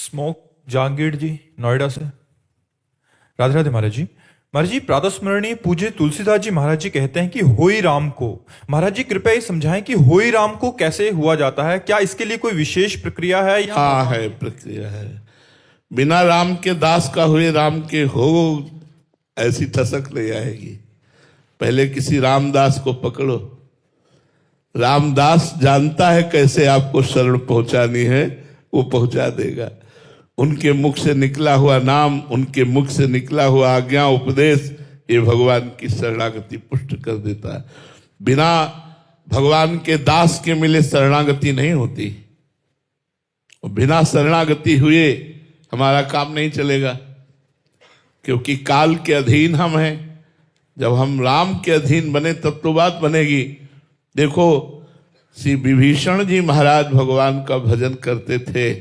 Smoke Jahangir जी नोएडा से। राधे राधे महाराज जी। महाराज जी, प्रातः स्मरणीय पूज्य तुलसीदास जी महाराज जी कहते हैं कि होई राम को। महाराज जी कृपया ये समझाएं कि होई राम को कैसे हुआ जाता है, क्या इसके लिए कोई विशेष प्रक्रिया है या? हाँ है, प्रक्रिया है। बिना राम के दास का हुए राम के हो, ऐसी ठसक नहीं आएगी। पहले किसी रामदास को पकड़ो, रामदास जानता है कैसे आपको शरण पहुंचानी है, वो पहुंचा देगा। उनके मुख से निकला हुआ नाम, उनके मुख से निकला हुआ आज्ञा उपदेश, ये भगवान की शरणागति पुष्ट कर देता है। बिना भगवान के दास के मिले शरणागति नहीं होती, और बिना शरणागति हुए हमारा काम नहीं चलेगा, क्योंकि काल के अधीन हम हैं। जब हम राम के अधीन बने तब तो बात बनेगी। देखो, श्री विभीषण जी महाराज भगवान का भजन करते थे,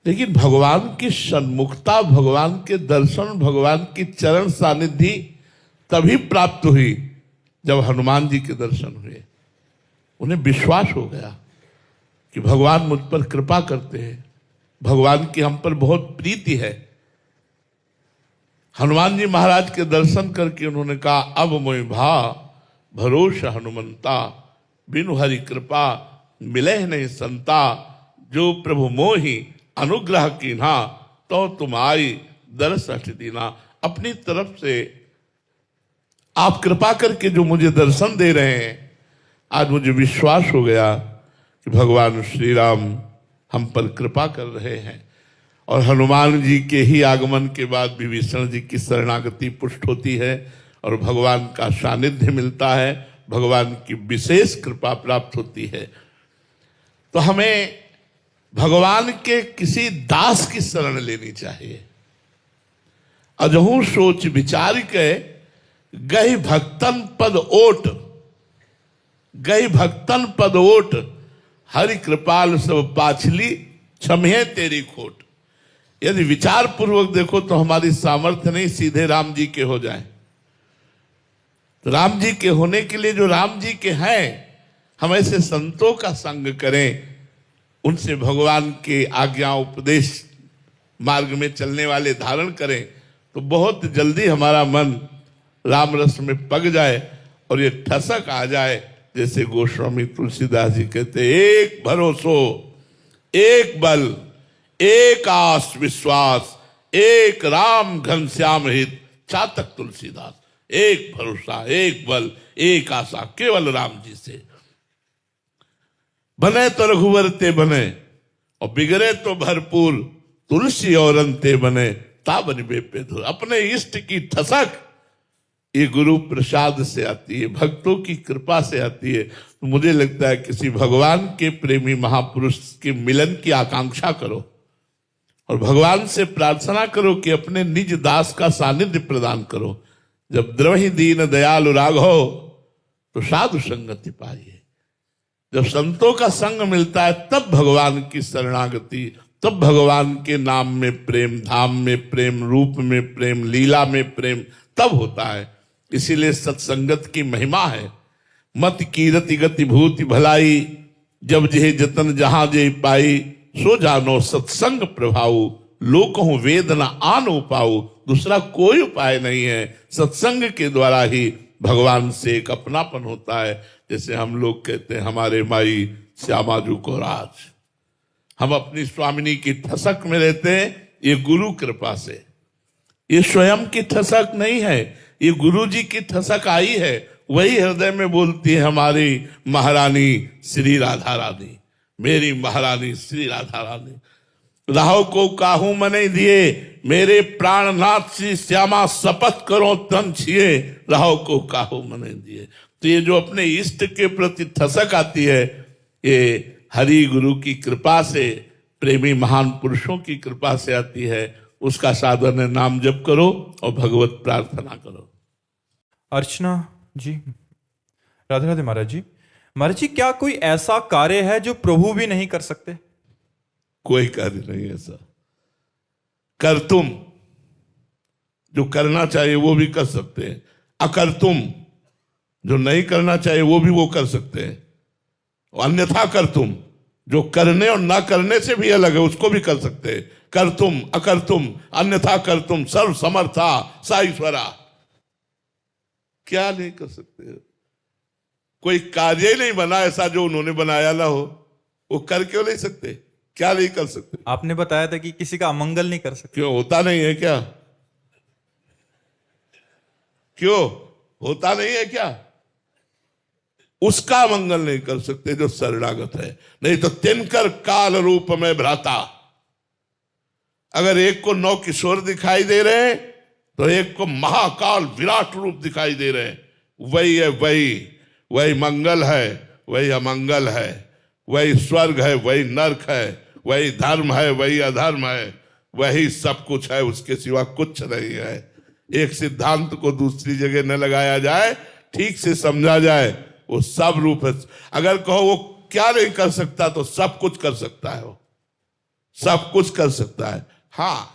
लेकिन भगवान की सन्मुखता, भगवान के दर्शन, भगवान की चरण सानिध्य तभी प्राप्त हुई जब हनुमान जी के दर्शन हुए। उन्हें विश्वास हो गया कि भगवान मुझ पर कृपा करते हैं, भगवान की हम पर बहुत प्रीति है। हनुमान जी महाराज के दर्शन करके उन्होंने कहा, अब मोहि भा भरोसा हनुमंता, बिनु हरि कृपा मिले नहीं संता, जो प्रभु मोहि अनुग्रह कीन्हा, तो तुम आई दरस हठ दीना। अपनी तरफ से आप कृपा करके जो मुझे दर्शन दे रहे हैं, आज मुझे विश्वास हो गया कि भगवान श्री राम हम पर कृपा कर रहे हैं। और हनुमान जी के ही आगमन के बाद विभीषण जी की शरणागति पुष्ट होती है और भगवान का सानिध्य मिलता है, भगवान की विशेष कृपा प्राप्त होती है। तो हमें भगवान के किसी दास की शरण लेनी चाहिए। अजहू सोच विचार के गई भक्तन पद ओट, गई भक्तन पद ओट, हरि कृपाल सब पाछली, क्षमे तेरी खोट। यदि विचार पूर्वक देखो तो हमारी सामर्थ्य नहीं सीधे राम जी के हो जाए। तो राम जी के होने के लिए जो राम जी के हैं, हम ऐसे संतों का संग करें, उनसे भगवान के आज्ञा उपदेश मार्ग में चलने वाले धारण करें, तो बहुत जल्दी हमारा मन राम रस में पग जाए और ये ठसक आ जाए। जैसे गोस्वामी तुलसीदास जी कहते, एक भरोसो एक बल, एक आस विश्वास, एक राम घनश्याम हित, चातक तुलसीदास। एक भरोसा, एक बल, एक आशा, केवल राम जी से। बने तो रघुवर ते बने, और बिगड़े तो भरपूर, तुलसी और अंते बने, ताबन बेपे धुर। अपने इष्ट की ठसक ये गुरु प्रसाद से आती है, भक्तों की कृपा से आती है। तो मुझे लगता है किसी भगवान के प्रेमी महापुरुष के मिलन की आकांक्षा करो और भगवान से प्रार्थना करो कि अपने निज दास का सानिध्य प्रदान करो। जब द्रवहि दीन दयालु राघव, तो साधु संगति पाइए। जब संतों का संग मिलता है तब भगवान की शरणागति, तब भगवान के नाम में प्रेम, धाम में प्रेम, रूप में प्रेम, लीला में प्रेम तब होता है। इसीलिए सत्संगत की महिमा है। मत कीरति गति भूति भलाई, जब जेह जतन जहां जे पाई, सो जानो सत्संग प्रभाऊ, लोकहु वेदना आन उपाऊ। दूसरा कोई उपाय नहीं है, सत्संग के द्वारा ही भगवान से एक अपनापन होता है। जैसे हम लोग कहते हैं, हमारे माई श्यामाजू को राज, हम अपनी स्वामिनी की ठसक में रहते हैं, ये गुरु कृपा से। ये स्वयं की ठसक नहीं है, ये गुरु जी की ठसक आई है। वही हृदय में बोलती है हमारी महारानी श्री राधा रानी, मेरी महारानी श्री राधा रानी। राहो को काहू मने दिए, मेरे प्राणनाथ श्री श्यामा शपथ करो तन छिए, राहो को काहू मने दिए। तो ये जो अपने इष्ट के प्रति ठसक आती है, ये हरि गुरु की कृपा से, प्रेमी महान पुरुषों की कृपा से आती है। उसका साधन है नाम जप करो और भगवत प्रार्थना करो। अर्चना जी। राधे राधे महाराज जी। महाराज जी, क्या कोई ऐसा कार्य है जो प्रभु भी नहीं कर सकते? कोई कार्य नहीं ऐसा। कर तुम, जो करना चाहिए वो भी कर सकते हैं। अकर तुम, जो नहीं करना चाहिए वो भी वो कर सकते हैं। अन्यथा कर तुम, जो करने और ना करने से भी अलग है, उसको भी कर सकते हैं। कर तुम अकर तुम अन्यथा कर तुम सर्व समर्था सा ईश्वरा। क्या नहीं कर सकते? कोई कार्य ही नहीं बना ऐसा जो उन्होंने बनाया ना हो। वो कर क्यों नहीं सकते? क्या नहीं कर सकते? आपने बताया था कि किसी का अमंगल नहीं कर सकते। क्यों होता नहीं है क्या? क्यों होता नहीं है क्या? उसका मंगल नहीं कर सकते जो शरणागत है। नहीं तो तिनकर काल रूप में भ्राता। अगर एक को 9 किशोर दिखाई दे रहे हैं तो एक को महाकाल विराट रूप दिखाई दे रहे हैं। वही है, वही मंगल है, वही अमंगल है, वही स्वर्ग है, वही नरक है, वही धर्म है, वही अधर्म है, वही सब कुछ है, उसके सिवा कुछ नहीं है। एक सिद्धांत को दूसरी जगह न लगाया जाए, ठीक से समझा जाए, वो सब रूप है। अगर कहो वो क्या नहीं कर सकता, तो सब कुछ कर सकता है। वो सब कुछ कर सकता है। हाँ,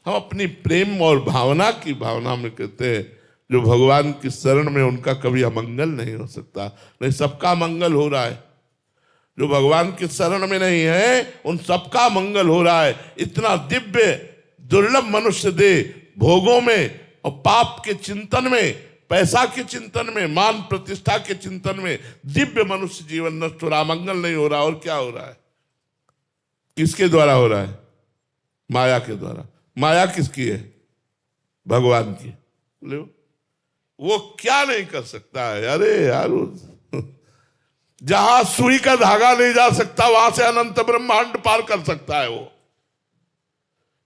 हम अपनी प्रेम और भावना की भावना में कहते हैं जो भगवान की शरण में, उनका कभी अमंगल नहीं हो सकता। नहीं, सबका मंगल हो रहा है। जो भगवान की शरण में नहीं है उन सबका मंगल हो रहा है। इतना दिव्य दुर्लभ मनुष्य दे भोगों में और पाप के चिंतन में, पैसा के चिंतन में, मान प्रतिष्ठा के चिंतन में दिव्य मनुष्य जीवन नष्ट हो रहा, मंगल नहीं हो रहा। और क्या हो रहा है? किसके द्वारा हो रहा है? माया के द्वारा। माया किसकी है? भगवान की। बोले वो क्या नहीं कर सकता है? अरे यार, जहां सुई का धागा नहीं जा सकता वहां से अनंत ब्रह्मांड पार कर सकता है। वो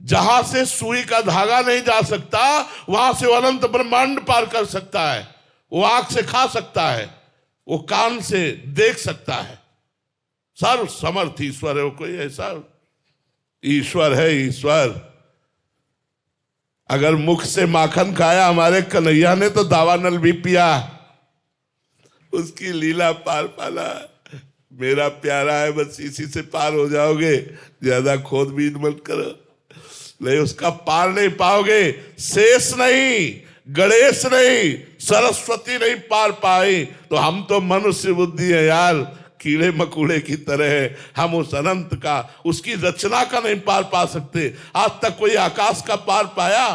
जहां से सुई का धागा नहीं जा सकता वहां से वो अनंत ब्रह्मांड पार कर सकता है। वो आंख से खा सकता है, वो कान से देख सकता है। सर्व समर्थ ईश्वर है वो। कोई ऐसा ईश्वर है, ईश्वर। अगर मुख से माखन खाया हमारे कन्हैया ने तो दावानल भी पिया। उसकी लीला पार पाला। मेरा प्यारा है, बस इसी से पार हो जाओगे। ज्यादा खोदबीन मत करो, नहीं उसका पार नहीं पाओगे। शेष नहीं, गणेश नहीं, सरस्वती नहीं पार पाई तो हम तो मनुष्य बुद्धि है यार, कीड़े मकोड़े की तरह है। हम उस अनंत का, उसकी रचना का नहीं पार पा सकते। आज तक कोई आकाश का पार पाया?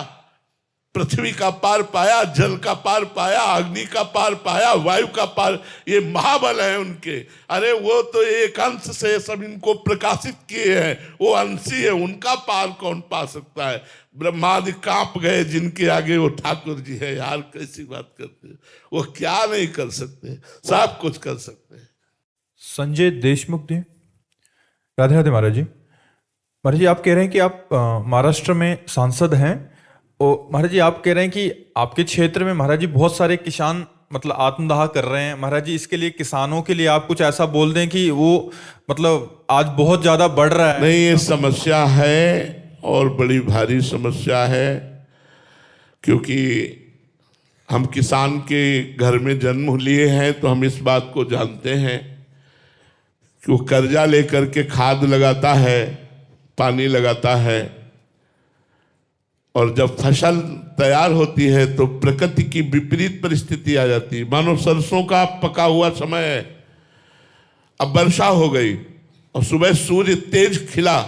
पृथ्वी का पार पाया? जल का पार पाया? अग्नि का पार पाया? वायु का पार? ये महाबल है उनके। अरे वो तो एक अंश से सब इनको प्रकाशित किए हैं, वो अंशी है, उनका पार कौन पा सकता है? ब्रह्मादि कांप गए जिनके आगे वो ठाकुर जी है। यार कैसी बात करते हैं? वो क्या नहीं कर सकते? सब कुछ कर सकते हैं। संजय देशमुख जी, राधे राधे महाराज जी। महाराज जी, आप कह रहे हैं कि आप महाराष्ट्र में सांसद हैं, और महाराज जी आप कह रहे हैं कि आपके क्षेत्र में महाराज जी बहुत सारे किसान मतलब आत्मदाह कर रहे हैं। महाराज जी, इसके लिए किसानों के लिए आप कुछ ऐसा बोल दें कि वो मतलब आज बहुत ज्यादा बढ़ रहा है। नहीं, ये समस्या है और बड़ी भारी समस्या है, क्योंकि हम किसान के घर में जन्म लिए हैं तो हम इस बात को जानते हैं कि वो कर्जा लेकर के खाद लगाता है, पानी लगाता है, और जब फसल तैयार होती है तो प्रकृति की विपरीत परिस्थिति आ जाती है। मानो सरसों का पका हुआ समय है, अब वर्षा हो गई और सुबह सूर्य तेज खिला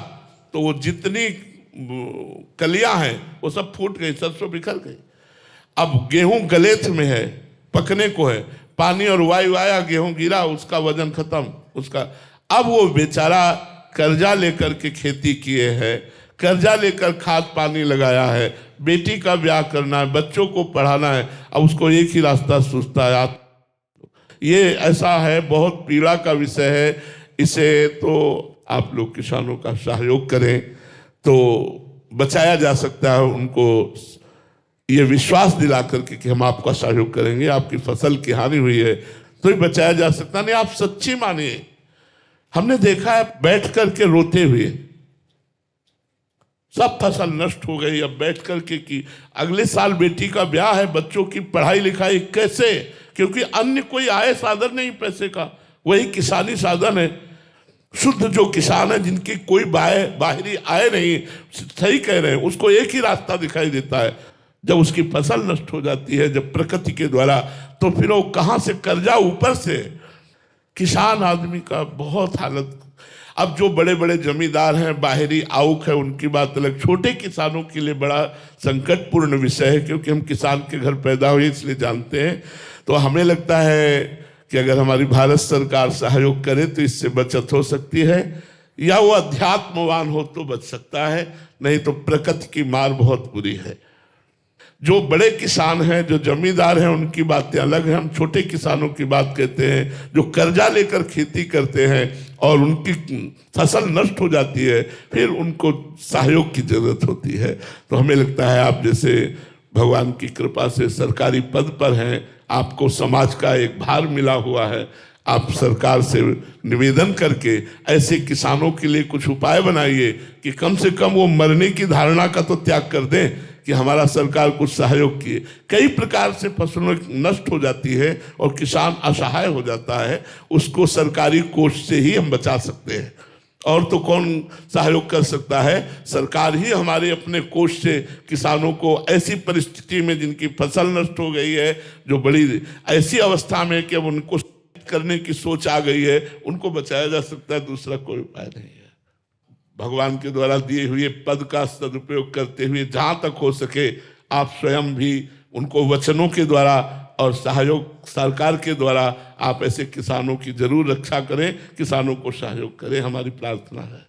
तो वो जितनी कलियां हैं वो सब फूट गई, सरसों बिखर गई। अब गेहूं गलेथ में है, पकने को है, पानी और वायु आया, गेहूं गिरा, उसका वजन खत्म, उसका। अब वो बेचारा कर्जा लेकर के खेती किए हैं, कर्जा लेकर खाद पानी लगाया है, बेटी का ब्याह करना है, बच्चों को पढ़ाना है, अब उसको एक ही रास्ता सूझता है। ये ऐसा है, बहुत पीड़ा का विषय है। इसे तो आप लोग किसानों का सहयोग करें तो बचाया जा सकता है। उनको ये विश्वास दिला करके कि हम आपका सहयोग करेंगे, आपकी फसल की हानि हुई है तो ही बचाया जा सकता। नहीं, आप सच्ची मानिए, हमने देखा है बैठ करके रोते हुए, सब फसल नष्ट हो गई। अब बैठ करके कि अगले साल बेटी का ब्याह है, बच्चों की पढ़ाई लिखाई कैसे? क्योंकि अन्य कोई आय साधन नहीं पैसे का, वही किसानी साधन है। शुद्ध जो किसान है, जिनकी कोई बाहरी आय नहीं, सही कह रहे हैं, उसको एक ही रास्ता दिखाई देता है। जब उसकी फसल नष्ट हो जाती है, जब प्रकृति के द्वारा, तो फिर वो कहाँ से कर्जा ऊपर से। किसान आदमी का बहुत हालत। अब जो बड़े बड़े जमींदार हैं, बाहरी आवक है, उनकी बात अलग। छोटे किसानों के लिए बड़ा संकटपूर्ण विषय है, क्योंकि हम किसान के घर पैदा हुए इसलिए जानते हैं। तो हमें लगता है कि अगर हमारी भारत सरकार सहयोग करे तो इससे बचत हो सकती है, या वो अध्यात्मवान हो तो बच सकता है, नहीं तो प्रकृति की मार बहुत बुरी है। जो बड़े किसान हैं, जो जमींदार हैं, उनकी बातें अलग हैं। हम छोटे किसानों की बात कहते हैं, जो कर्जा लेकर खेती करते हैं और उनकी फसल नष्ट हो जाती है, फिर उनको सहयोग की जरूरत होती है। तो हमें लगता है आप जैसे भगवान की कृपा से सरकारी पद पर हैं, आपको समाज का एक भार मिला हुआ है, आप सरकार से निवेदन करके ऐसे किसानों के लिए कुछ उपाय बनाइए कि कम से कम वो मरने की धारणा का तो त्याग कर दें कि हमारा सरकार कुछ सहयोग किए। कई प्रकार से फसलों नष्ट हो जाती है और किसान असहाय हो जाता है, उसको सरकारी कोष से ही हम बचा सकते हैं। और तो कौन सहयोग कर सकता है? सरकार ही हमारे अपने कोष से किसानों को ऐसी परिस्थिति में, जिनकी फसल नष्ट हो गई है, जो बड़ी ऐसी अवस्था में कि अब उनको करने की सोच आ गई है, उनको बचाया जा सकता है। दूसरा कोई उपाय नहीं है। भगवान के द्वारा दिए हुए पद का सदुपयोग करते हुए जहां तक हो सके आप स्वयं भी उनको वचनों के द्वारा और सहयोग सरकार के द्वारा आप ऐसे किसानों की जरूर रक्षा करें, किसानों को सहयोग करें, हमारी प्रार्थना है।